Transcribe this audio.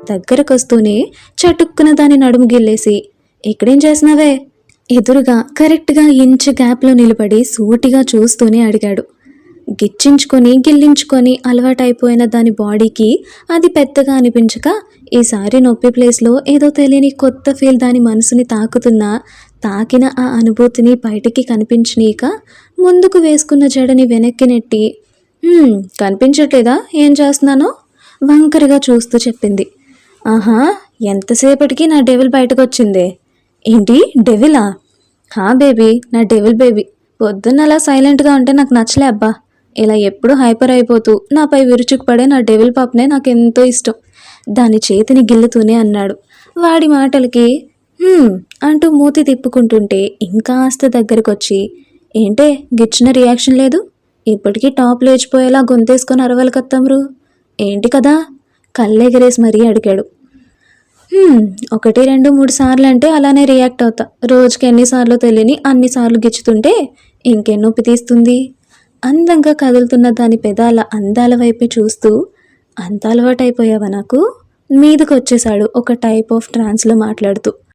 దగ్గరకొస్తూనే చటుక్కున దాని నడుము గిల్లేసి, ఇక్కడేం చేసినావే? ఎదురుగా కరెక్ట్గా ఇంచు గ్యాప్లో నిలబడి సూటిగా చూస్తూనే అడిగాడు. గిచ్చించుకొని గిల్లించుకొని అలవాటైపోయిన దాని బాడీకి అది పెద్దగా అనిపించక ఈసారి నొప్పి ప్లేస్లో ఏదో తెలియని కొత్త ఫీల్ దాని మనసుని తాకుతున్నా తాకిన ఆ అనుభూతిని బయటికి కనిపించనీక ముందుకు వేసుకున్న జడని వెనక్కి నెట్టి, కనిపించట్లేదా ఏం చేస్తున్నానో వంకరగా చూస్తూ చెప్పింది. ఆహా, ఎంతసేపటికి నా డెవిల్ బయటకు వచ్చిందే. ఏంటి డెవిలా? హా బేబీ, నా డెవిల్ బేబీ. పొద్దున్న అలా సైలెంట్గా ఉంటే నాకు నచ్చలే అబ్బా. ఇలా ఎప్పుడూ హైపర్ అయిపోతూ నాపై విరుచుకుపడే నా డెవిల్ పాప్నే నాకెంతో ఇష్టం. దాని చేతిని గిల్లుతూనే అన్నాడు. వాడి మాటలకి అంటూ మూతి తిప్పుకుంటుంటే ఇంకాస్త దగ్గరకొచ్చి, ఏంటే గిచ్చిన రియాక్షన్ లేదు? ఇప్పటికీ టాప్ లేచిపోయేలా గొంతేసుకొని అరవాలి కత్తమ్రు ఏంటి కదా? కళ్ళెగరేసి మరీ అడిగాడు. 1 2 3 సార్లు అంటే అలానే రియాక్ట్ అవుతా. రోజుకి ఎన్నిసార్లు తెలియని అన్నిసార్లు గిచ్చుతుంటే ఇంకెన్నొప్పి తీస్తుంది. అందంగా కదులుతున్న దాని పెదాల అందాల వైపే చూస్తూ, అంత అలవాటైపోయావా నాకు? మీదకొచ్చేశాడు ఒక టైప్ ఆఫ్ ట్రాన్స్లో మాట్లాడుతూ.